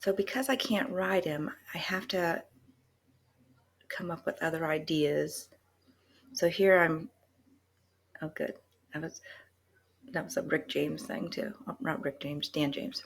So because I can't ride him, I have to come up with other ideas. So here oh good, that was a Rick James thing too. Oh, not Rick James, Dan James.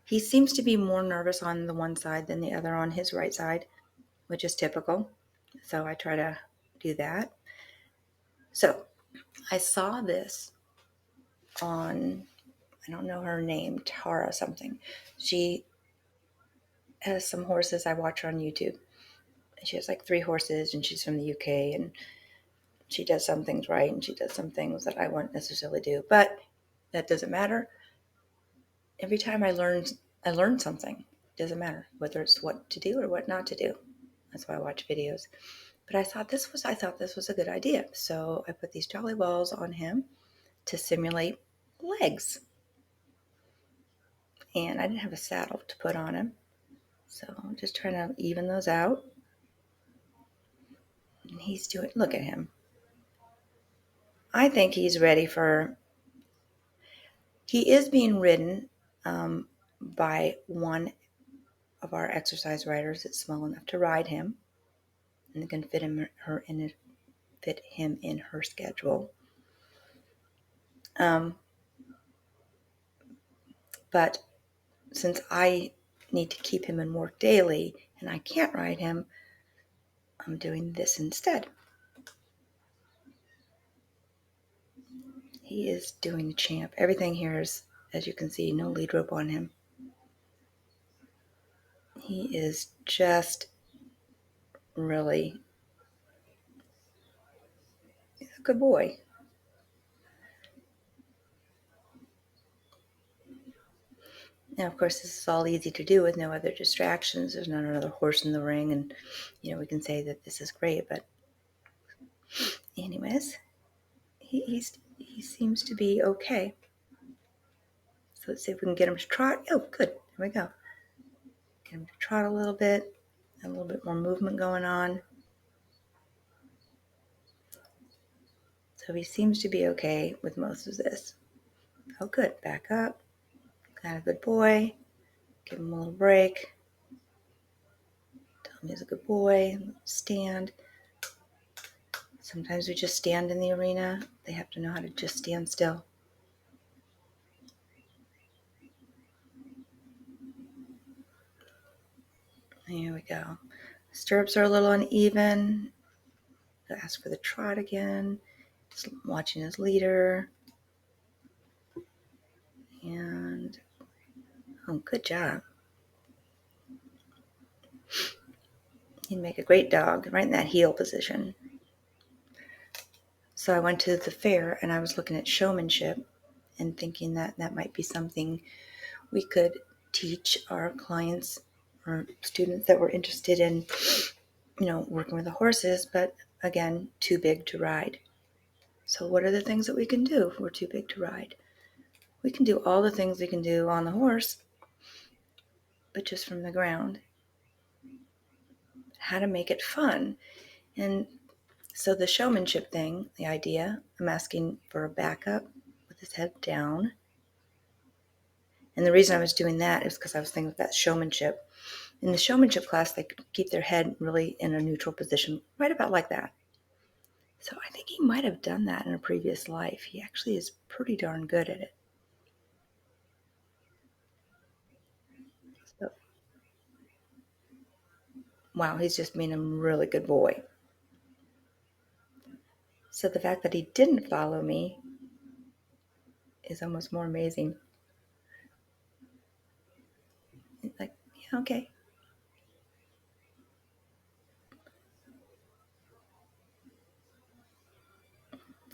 He seems to be more nervous on the one side than the other on his right side, which is typical. So I try to do that. So I saw this on, I don't know her name, Tara something. She has some horses. I watch her on YouTube. She has like 3 horses, and she's from the UK, and she does some things right, and she does some things that I wouldn't necessarily do. But that doesn't matter. Every time I learn something. It doesn't matter whether it's what to do or what not to do. That's why I watch videos. But I thought this was a good idea. So I put these jolly balls on him to simulate legs. And I didn't have a saddle to put on him. So I'm just trying to even those out. And he's doing, look at him. I think he's ready for, he is being ridden by one of our exercise riders that's small enough to ride him. And they can fit him in her schedule. But since I need to keep him in work daily and I can't ride him, I'm doing this instead. He is doing the champ. Everything here is, as you can see, no lead rope on him. He is just really a good boy. Now, of course, this is all easy to do with no other distractions. There's not another horse in the ring, and we can say that this is great. But, anyways, he seems to be okay. So let's see if we can get him to trot. Oh, good. There we go. Get him to trot a little bit more movement going on. So he seems to be okay with most of this. Oh, good. Back up. Got a good boy. Give him a little break. Tell him he's a good boy. Stand. Sometimes we just stand in the arena. They have to know how to just stand still. Here we go. Stirrups are a little uneven. Ask for the trot again. Just watching his leader. And, oh, good job. He'd make a great dog right in that heel position. So I went to the fair and I was looking at showmanship and thinking that that might be something we could teach our clients or students that were interested in, working with the horses, but again, too big to ride. So what are the things that we can do if we're too big to ride? We can do all the things we can do on the horse, but just from the ground. How to make it fun. And so the showmanship thing, the idea, I'm asking for a backup with his head down. And the reason I was doing that is because I was thinking of that showmanship. In the showmanship class, they keep their head really in a neutral position, right about like that. So I think he might have done that in a previous life. He actually is pretty darn good at it. So, wow, he's just being a really good boy. So the fact that he didn't follow me is almost more amazing. Like, yeah, okay.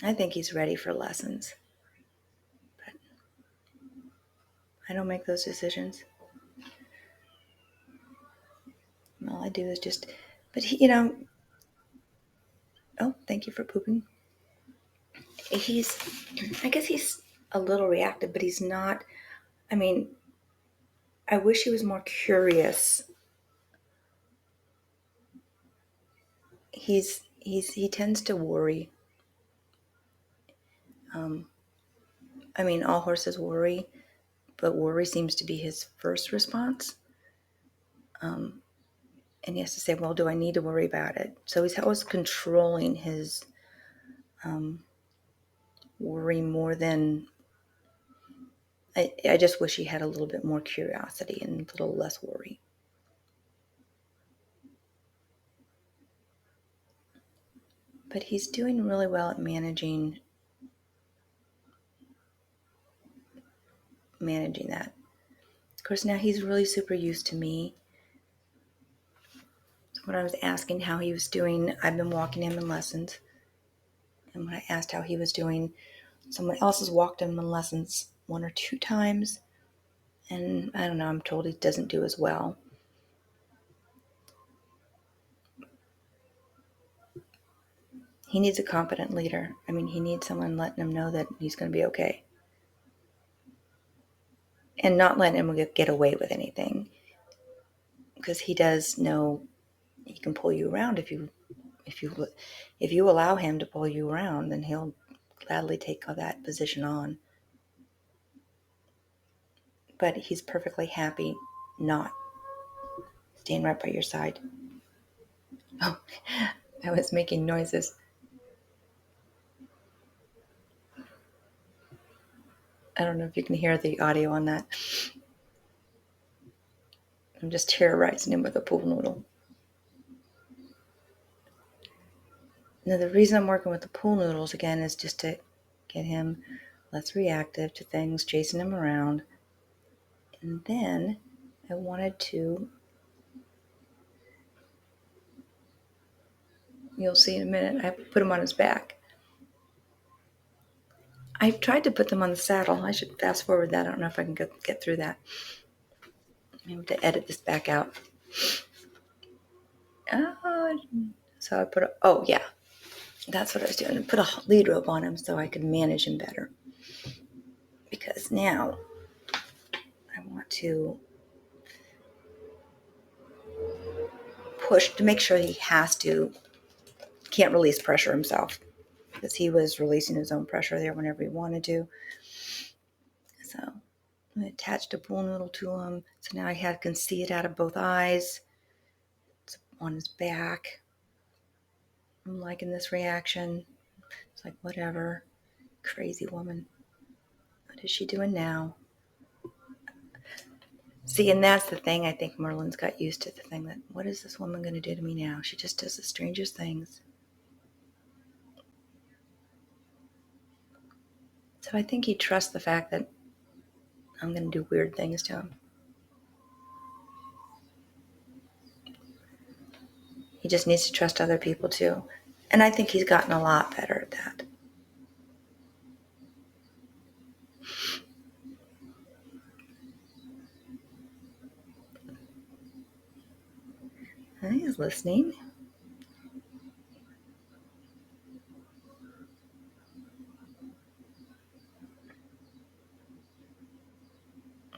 I think he's ready for lessons. But I don't make those decisions. All I do is just, but he, oh, thank you for pooping. I guess he's a little reactive, but he's not, I mean, I wish he was more curious. He tends to worry. I mean, all horses worry, but worry seems to be his first response. And he has to say, well, do I need to worry about it? So he's always controlling his worry more than... I just wish he had a little bit more curiosity and a little less worry. But he's doing really well at managing that. Of course, now he's really super used to me. So when I was asking how he was doing, I've been walking him in lessons. And when I asked how he was doing, someone else has walked him in lessons 1 or 2 times. And I don't know, I'm told he doesn't do as well. He needs a competent leader. I mean, he needs someone letting him know that he's going to be okay. And not letting him get away with anything. Because he does know he can pull you around if you allow him to pull you around, then he'll gladly take that position on. But he's perfectly happy not staying right by your side. Oh, I was making noises. I don't know if you can hear the audio on that. I'm just terrorizing him with a pool noodle. Now, the reason I'm working with the pool noodles again is just to get him less reactive to things chasing him around. And then I wanted to, you'll see in a minute, I put him on his back. I tried to put them on the saddle. I should fast forward that. I don't know if I can get through that. I have to edit this back out. So I put that's what I was doing. I put a lead rope on him so I could manage him better. Because now I want to push to make sure he can't release pressure himself. Because he was releasing his own pressure there whenever he wanted to. So I attached a pool noodle to him. So now I can see it out of both eyes. It's on his back. I'm liking this reaction. It's like, whatever. Crazy woman. What is she doing now? See, and that's the thing. I think Merlin's got used to the thing that, what is this woman going to do to me now? She just does the strangest things. So I think he trusts the fact that I'm going to do weird things to him. He just needs to trust other people too. And I think he's gotten a lot better at that. And he's listening.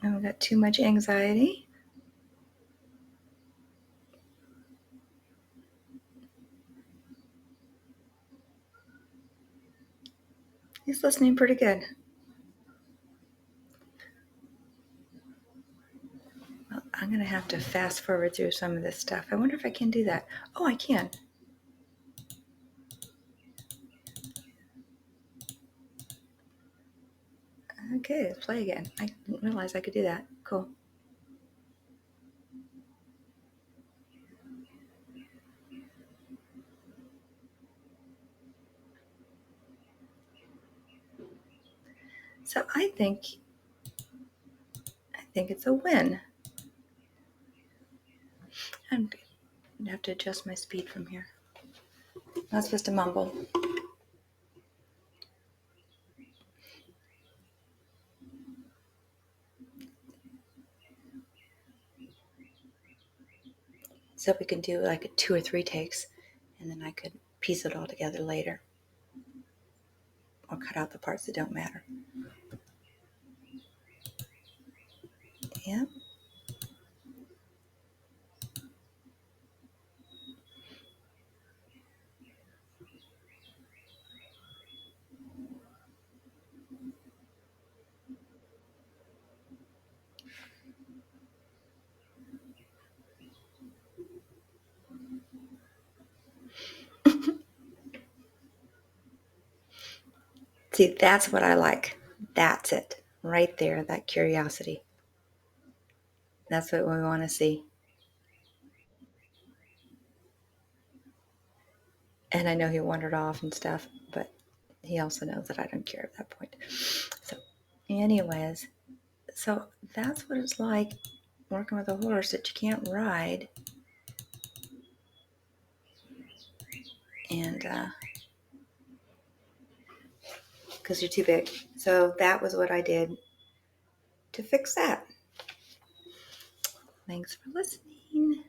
I haven't got too much anxiety. He's listening pretty good. Well, I'm going to have to fast forward through some of this stuff. I wonder if I can do that. Oh, I can. Okay, let's play again. I didn't realize I could do that. Cool. So I think it's a win. I'm going to have to adjust my speed from here. Not supposed to mumble. So we can do like 2 or 3 takes, and then I could piece it all together later. Or cut out the parts that don't matter. Yeah. See, that's what I like. That's it. Right there, that curiosity. That's what we want to see. And I know he wandered off and stuff, but he also knows that I don't care at that point. So, anyways, so that's what it's like working with a horse that you can't ride. And because you're too big. So that was what I did to fix that. Thanks for listening.